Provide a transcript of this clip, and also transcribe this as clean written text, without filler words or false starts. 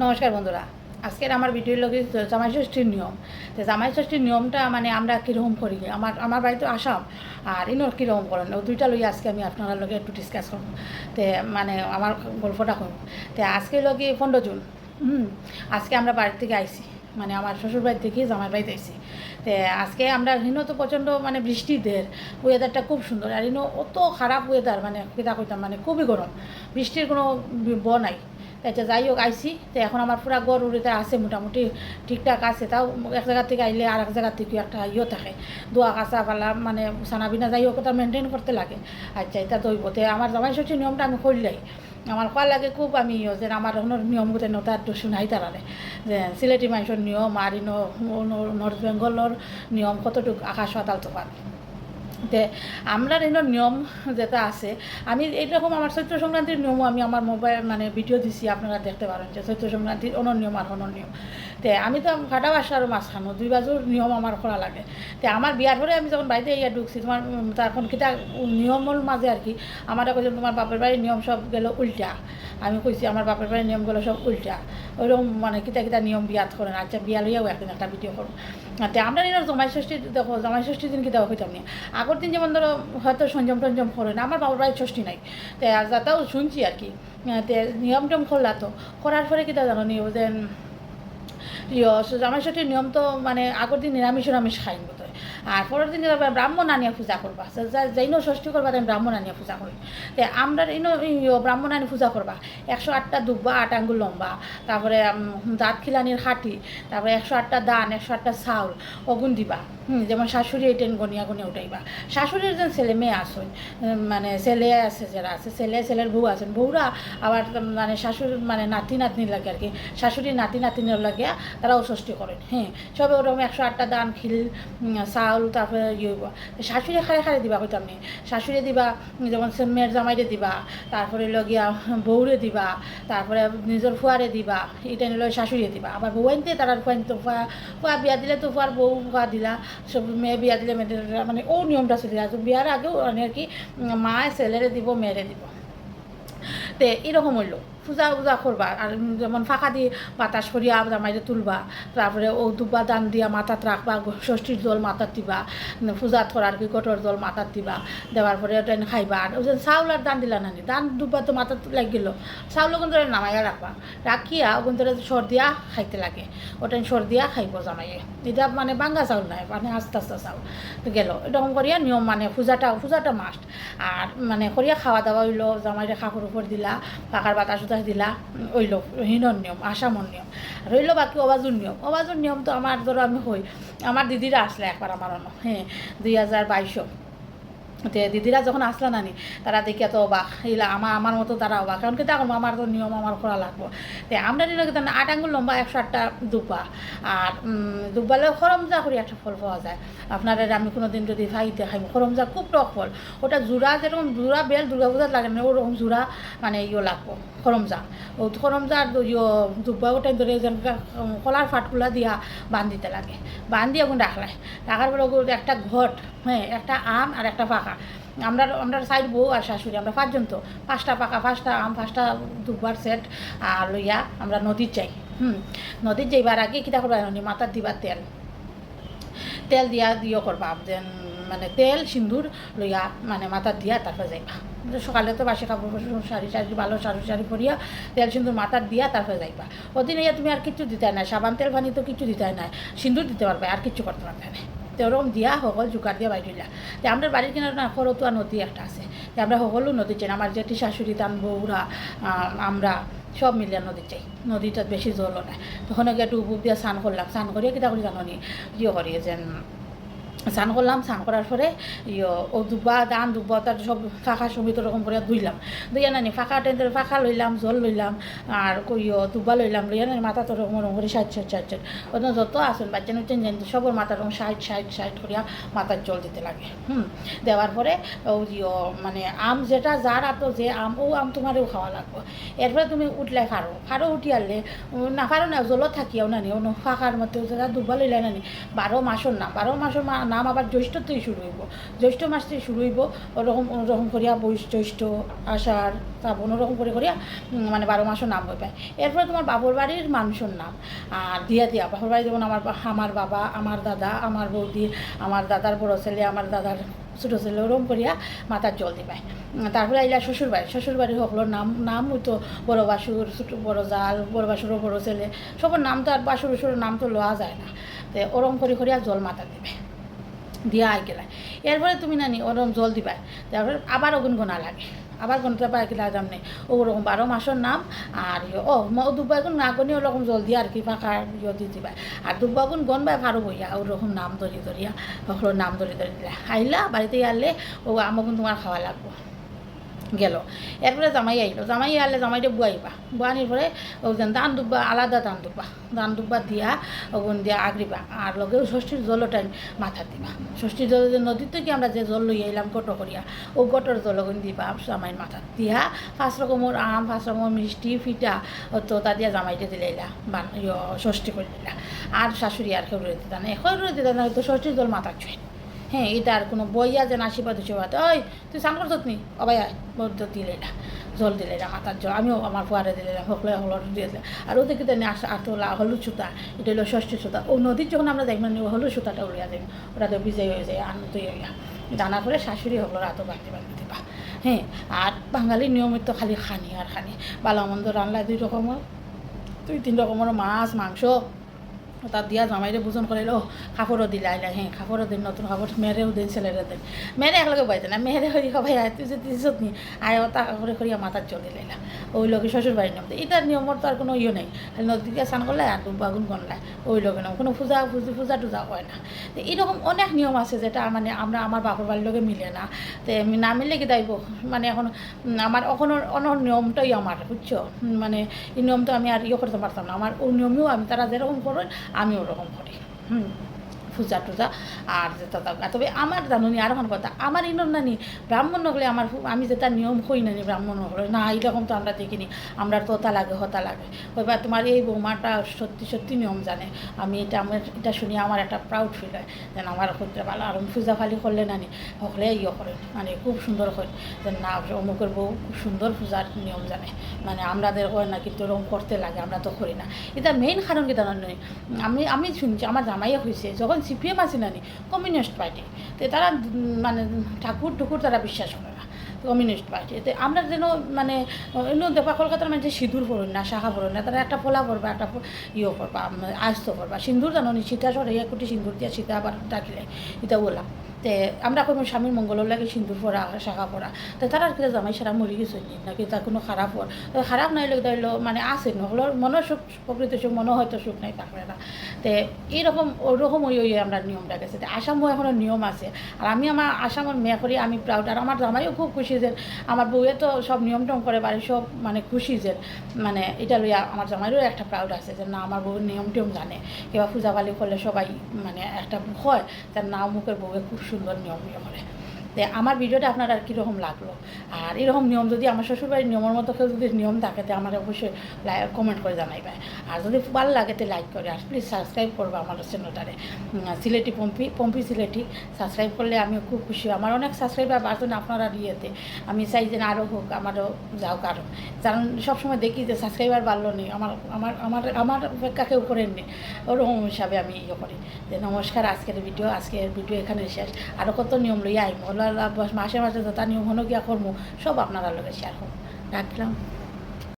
নমস্কার বন্ধুরা, আজকের আমার ভিডিওর লগে জামাই ষষ্ঠীর নিয়ম। তো জামাই ষষ্ঠীর নিয়মটা মানে আমরা কীরকম করি, আমার বাড়ি তো আসাম, আর ইনোর কীরকম করেন, ও দুইটা লগে আজকে আমি আপনার লগে একটু ডিসকাস করব। তো মানে আমার গল্পটা করব। তো আজকে লগে 15 জুন, আজকে আমরা বাড়ি থেকে আইছি, মানে আমার শ্বশুর বাড়ি থেকে জামাই বাড়িতে আইছি। তো আজকে আমরা হিনো তো প্রচণ্ড মানে বৃষ্টিদের ওয়েদারটা খুব সুন্দর, আর হিনো অত খারাপ ওয়েদার, মানে কেটা কইতাম, মানে খুবই গরম, বৃষ্টির কোনো নাই। তাই যাই হোক আইসি, তো এখন আমার পুরা গড় উড়িতে আছে, মোটামুটি ঠিকঠাক আছে। তাও এক জায়গা থেকে আইলে আর এক জায়গা থেকে একটা থাকে, দোয়া কাঁচা পালা মানে সানাবিনা যাই হোক ওটা মেনটেন করতে লাগে। আচ্ছা, এটা দইব তে আমার জামাই ষষ্ঠীর নিয়মটা আমি করলাই, আমার কোয়া লাগে খুব, আমি যে আমার নিয়ম গোটে নতা একটু শুনাই তারারে, যে সিলেটি মানুষের নিয়ম আর নর্থ বেঙ্গলের নিয়ম কতটুকু আকাশ পাতাল তফাৎ। তে আমরা নিয়ম যেটা আছে, আমি এইরকম আমার চৈত্র সংক্রান্তির নিয়মও আমি আমার মোবাইল মানে ভিডিও দিছি, আপনারা দেখতে পারেন যে চৈত্র সংক্রান্তির অন্য নিয়ম আর অন্য নিয়ম। তে আমি তো ফাটা বাসা আর মাছ খানো দুই বাজুর নিয়ম আমার করা লাগে। তে আমার বিয়ার পরে আমি যখন বাড়িতে ইয়া ঢুকছি, তোমার তখন কিতা নিয়মের মাঝে আর কি আমার কইছে তোমার বাপের বাড়ির নিয়ম সব গেল উল্টা। আমি কইছি আমার বাপের বাড়ির নিয়মগুলো সব উল্টা, ওইরকম মানে কিতা কিতা নিয়ম বিয়াত করেন। আচ্ছা, বিয়া লইয়াও একদিন একটা ভিডিও করুন। তে আমরা জামাই ষষ্ঠী দেখো, জামাই ষষ্ঠীর দিন কিতা হইতাম নিয়ে আগের দিন যেমন ধরো হয়তো সঞ্জম টঞ্জম করে না, আমার বাবার বাড়ির ষষ্ঠী নাই। তো যাতাও শুনছি আর কি, তে নিয়ম টম করলা তো করার পরে কিতা জানো নি যে জামাই ষষ্ঠীর নিয়ম তো মানে আগের দিন নিরামিষ খাইন বোধ হয়, আর পরের দিন ব্রাহ্মণ আনিয়া পূজা করবা, যাইনো ষষ্ঠী করবা তাই ব্রাহ্মণ আনিয়া পূজা করি। তো আমরা ব্রাহ্মণ আনি পূজা করবা 108টা দুব্বা 8 আঙ্গুল লম্বা, তারপরে দাঁত খিলানির হাঁটি, তারপরে 108টা দান, 108টা চাউল অগুন দিবা। যেমন শাশুড়ি এটেন গনিয়া গনিয়া উঠাইবা, শাশুড়ির যেন ছেলে মেয়ে আসুন, মানে ছেলে আছে যারা আছে, ছেলের বউ আছেন, বউরা আবার মানে শাশুড়ি মানে নাতি নাতনির লাগে আর কি, শাশুড়ি নাতি নাতনির লাগে তারাও ষষ্ঠী করেন। হ্যাঁ, সবে ওরকম 108টা দান খিল চাউল, তারপরে হইব শাশুড়ি খারে দিবা কইতাম নি, শাশুড়ি দিবা, যেমন মেয়ের জামাইরে দিবা, তারপরে লগিয়া বউরে দিবা, তারপরে নিজের ফুয়ারে দিবা, এটা নিল শাশুড়ি দিবা। আবার বউ আনতে তার ফুয়াইতে ফুয়া বিয়া দিলে তো ফুয়ার বউ ফুয়া দিলা, সব মেয়ে বিয়া দিলে মেয়েদের মানে ও নিয়মটা চলে যায়। বিয়ার আগেও মানে আর কি মায় ছেলেরে দিব মেয়েরে দিব। তে এরকম হইলো পূজা করবা, আর যেমন ফাঁকা দিয়ে বাতাস করিয়া জামাইরে তুলবা, তারপরে ও দুব্বা দান দিয়া মাথাত রাখবা, ষষ্ঠীর জল মাথাত দিবা, পূজাত করার কি কটর জল মাথাত দিবা, দেওয়ার পরে ওটা খাইবা। আর ওই যে চাউল আর দান দিলা নানি, দান দুব্বা তো মাথাত লাগিল, চাউল ওখান ধরে নামাইয়া রাখবা, রাখিয়া ওখান ধরে সর্দিয়া খাইতে লাগে, ওটা সর্দিয়া খাইব জামাইয়ে। এটা মানে বাঙ্গা চাউল নাই, মানে আস্তে আস্তে চাউল গেল, এরকম করিয়া নিয়ম, মানে পূজাটা মাস্ট। আর মানে করিয়া খাওয়া দাওয়া হইলো, জামাইরে খাকুর উপর দিলা, পাকার বাতাস দিলা, ওইল হিনর নিয়ম, আসামর নিয়ম। রইল বাকি অবাজুর নিয়ম তো আমার ধরো আমি হই, আমার দিদিরা আসলে একবার আমার অন্য, হ্যাঁ 2022 তে দিদিরা যখন আসলো নানি, তারা দেখিয়া তো অবাক, এইলা আমার মতো তারা অবাক, কারণ কি দেখো আমার তো নিয়ম আমার করা লাগবো। তো আমরা নিলে কিন্তু 8 আঙ্গুল লম্বা 108টা দুব্বা, আর দুব্বালে খরমজা করি একটা ফল পাওয়া যায়, আপনারা আমি কোনো দিন যদি ভাইতে খাইব, খরমজা খুব টক ফল, ওটা জোড়া যেরকম জোড়া বেল দুর্গা পূজার লাগে না, ওরকম জোড়া মানে লাগবো খরমজা। ও খরমজার দুব্বা ওটাই ধরে যেন কলার ফাটকুলা দিয়া বান্ধিতে লাগে, বান্ধিয়ে ওখানে রাখার পরে একটা ঘট, হ্যাঁ একটা আম আর একটা পাকা, আমরা সাইড বউ আর শাশুড়ি, আমরা 5 জন, তো 5টা পাকা 5টা আম 5টা দুব্বার সেট আর লইয়া আমরা নদীর যাই। নদীর যাইবার আগে কিতা করবা জানি, মাথার দিবার তেল দিয়া করবা, যেন মানে তেল সিন্দুর লইয়া মানে মাথার দিয়া তারপরে যাইবা। সকালে তো বাসি কাপড় শাড়ি ভালো শাড়ি পরিয়া তেল সিন্দুর মাথার দিয়া তারপরে যাইবা। ওদিন ইয়া তুমি আর কিছু দিতে নাই, সাবান তেল পানি তো কিছু দিতে নাই, সিন্দুর দিতে পারবে, আর কিছু করতে পারবে না। তো ওরকম দিয়া সকল জোগাড় দিয়া বাইর হইলা। তো আমরা বাড়ির কিনার না খরতুয়া নদী একটা আছে, আমরা সকলো নদী চাই, আমার জেঠি শাশুড়ি তান বউরা আমরা সব মিলিয়া নদী চাই, নদীটার বেশি জলও নাই। তখন একটু উপুর দিয়া স্নান করলাম, স্নান করিয়া কিতা করি জানো নি, করি যেন স্নান করলাম, স্নান করার পরে ও দুব্বা তার সব ফাঁকা সমিত ওরকম করে ধুইয়া নানি ফাঁকা টেন্টের ফাঁকা লইলাম, জল লইলাম, আর দুব্বা লইলাম, লইয়া নানি মাথা তো রকম রকম করে সাইড ওদের যত আসুন বাচ্চা নুচ্ছেন যেন সবর মাথার রকম সাইড করিয়া মাথার জল দিতে লাগে। দেওয়ার পরে ও মানে আম যেটা যার আতো যে আম, ও আম তোমারও খাওয়া লাগবো। এরপরে তুমি উঠলে ফাড়ো উঠি আনলে না ফাড়ো না জলত থাকিয়াও নানি, ও ফাঁকার মতো দুব্বা লইলে নানি 12 মাসের না নাম আবার জ্যৈষ্ঠতেই শুরু হইব, জ্যৈষ্ঠ মাস থেকে শুরু হইব, ওরকম করিয়া জ্যৈষ্ঠ আষাঢ় শ্রাবণ ওরকম করে করিয়া মানে 12 মাসও নাম হয়ে পায়। এরপরে তোমার বাবুর বাড়ির মানুষের নাম আর দিয়া বাবুর বাড়ি যেমন আমার বাবা, আমার দাদা, আমার বৌদি, আমার দাদার বড় ছেলে, আমার দাদার ছোটো ছেলে ওরম করিয়া মাথার জল দিবাই। তারপরে আইলা শ্বশুরবাড়ি সকলের নাম হইতো বড় বাসুর, ছোটো বড় জাল, বড় বাসুরও বড় ছেলে, সবার নাম তো আর বাসুর নাম তো লওয়া যায় না। তো ওরম করিয়া জল মাথা দিবে, দিয়া আই গেলা। এরপরে তুমি নানি ওরম জল দিবা, তারপরে আবার ওগুন গোনা লাগে, আবার গণতে পারে কি লাগাম নেই ওরকম 12 মাসের নাম। আর দুব্বাগুন না গনি ওরকম জল দিয়ে আর কি ফাঁকা দিয়ে দিবা। আর দুব্বাগুন গনবাই ভালো বইয়া ওরকম নাম ধরিয়া ওগুলোর নাম ধরে দিলা। আইলা বাড়িতে আনলে ও আমাগুন তোমার খাওয়া লাগবো গেল। এরপরে জামাই আইলো, জামাই আনলে জামাইটা বুয়াইবা, বুয়ানির পরে ওজন ধান দুব্বা, আলাদা ধান দুব্বা দিয়া ওগুন দিয়া আগরিবা। আর লগেও ষষ্ঠীর জল টাইম মাথা দিবা। ষষ্ঠীর জল নদীর থেকে আমরা যে জল লই আইলাম গটো করিয়া, ও গটর জল ওগুন দিবা জামাইয়ের মাথা দিয়া। 5 রকমের আম, 5 রকমের মিষ্টি ফিটা তো তা দিয়া জামাইটা দিলাইলা, ষষ্ঠী করে দিলা। আর শাশুড়ি আর কেউ রয়ে দিতা না, এখন রয়ে দিতা না, তো ষষ্ঠীর জল মাথা ছুঁই। হ্যাঁ, এটা আর কোনো বইয়া যেন আশীর্বাদ হিসেবাদ, ওই তুই স্নান করছত নি অবাই বদ্ধ দিলেটা জল দিলেটা মাথার জল, আমিও আমার ফুয়ারে দিলাম, হলুদ দিয়ে দিলাম। আর ওদের কিন্তু আটলা হলুদ সুতা, এটা হলো ষষ্ঠী সুতা। ও নদীর যখন আমরা দেখবেন হলুদ সুতাটা উড়িয়া দেব, ওরা তো বিজয় হয়ে যায় আনন্দ হইয়া দানা করে শাশুড়ি হলো রাতও বাঁধতে দিবা। হ্যাঁ, আর বাঙালির নিয়মিত খালি খানি আর খানি, ভালো মন্দ রান্না 2 রকমের 2-3 রকমের মাছ মাংস তার দিয়া জামাইরে ভোজন করাইলো, কাপড়ও দিলে আইলা। হ্যাঁ, কাপড়ও দিন, নতুন কাপড় মেয়েরেও দিন, ছেলেরে দিন। মেয়েরে একলগে পাইতে না, মেয়েরে হয়ে ভাই তুই যে দিছত নি আয় তা করে করিয়া মাথার জল দিলাইলা, ওই লোকে শ্বশুর বাড়ির নিয়ম। এটার নিয়মর তো আর কোনো ইয়ে নেই, খালি নদীকে স্নান করলে আর বাগুন গনলায়, ওই লোকে নাম কোনো পূজা টুজা হয় না। তো এইরকম অনেক নিয়ম আছে যেটা মানে আমার বাপর বাড়ির লোকে মিলে না। তো না মিললে কি দাইব, মানে এখন আমার অন্য নিয়মটাই আমার, বুঝছো, মানে এই নিয়মটা আমি আর ইয়ে করতে পারতাম না। আমার ওই নিয়মেও আমি তারা যেরকম করেন আমি ওরকম করি। পূজা টুজা আর যেটা, তবে আমার জানুনি আর এখন কথা, আমার ইনর নানি ব্রাহ্মণ নগলে আমি যেটা নিয়ম কই নানি ব্রাহ্মণ নগলে না, এইরকম তো আমরা দেখিনি। আমরা তো হতা লাগে ওইবার তোমার এই বৌমাটা সত্যি নিয়ম জানে। আমি এটা শুনি আমার একটা প্রাউড ফিল হয়, যেন আমার করতে ভালো। আর পূজা ফালি করলে নানি সকলে ইয়ে করেন, মানে খুব সুন্দর হয়, যে না অমুকের বউ খুব সুন্দর পূজার নিয়ম জানে, মানে আমাদের হয় না কিন্তু ওরকম করতে লাগে, আমরা তো করি না। এটা মেইন কারণ কি জানো নয়, আমি শুনছি আমার জামাইয়া হয়েছে যখন সিপিএম আছে নানি কমিউনিস্ট পার্টি, তো তারা মানে ঠাকুর তারা বিশ্বাস করে না, কমিউনিস্ট পার্টি। এতে আমরা যেন মানে দেখা কলকাতার মানে সিঁদুর পড়ুন না, শাখা পড়ুন না, তারা একটা পোলা পড়বা, একটা ইয়ে করবা, আস্ত করবা, সিঁদুর জানো নি, সীতা সরে 1 কোটি সিঁদুর দিয়া সীতা আবার ডাকিলে এটা বললাম। তে আমরা কোনো স্বামীর মঙ্গলের লাগে সিঁদুর পরা, শাখা পরা, তো তারা আর কি জামাই সারা মরি গেছে নাকি তার কোনো খারাপ খারাপ নাই লোক ধরলো, মানে আছে নহলো মনের সুখ, প্রকৃত সুখ, মনে হয়তো সুখ নাই থাকবে না। তো এইরকম ওরকম ওই আমরা নিয়মটা গেছে। তো আসামও এখনও নিয়ম আছে, আর আমি আমার আসামের মেয়ে করি, আমি প্রাউড। আর আমার জামাইও খুব খুশি যে আমার বউয়ে তো সব নিয়ম টম করে বাড়ি সব, মানে খুশি যে মানে এটা লইয়া আমার জামাইরও একটা প্রাউড আছে যে না আমার বউয়ের নিয়ম টিয়ম জানে, কিংবা পূজা পালি করলে সবাই মানে একটা হয় তার না মুখের বউয়ে খুব সুন্দর নিয়ম করে। তো আমার ভিডিওটা আপনার আর কীরকম লাগলো, আর এরকম নিয়ম যদি আমার শ্বশুরবাড়ির নিয়মের মতো কেউ যদি নিয়ম থাকে তো আমার অবশ্যই কমেন্ট করে জানাইবে। আর যদি ভালো লাগে তো লাইক করে, আর প্লিজ সাবস্ক্রাইব করবো আমার চ্যানেলটারে, সিলেটি পম্পি সিলেটি। সাবস্ক্রাইব করলে আমি খুব খুশি, আমার অনেক সাবস্ক্রাইবার বাড়ছেন আপনারা ইয়েতে, আমি চাই যে আরও হোক, আমারও যাওক আরও, কারণ সবসময় দেখি যে সাবস্ক্রাইবার বাড়লো নেই, আমার অপেক্ষা কেউ করেননি, ওরকম হিসাবে আমি ইয়ে করি। যে নমস্কার, আজকের ভিডিও এখানে শেষ। আরও কত নিয়ম লইয়া আইম, মাসে যত নিয়ম হলো গিয়া করবো সব আপনারা লোকে শেয়ার করবো। রাখলাম।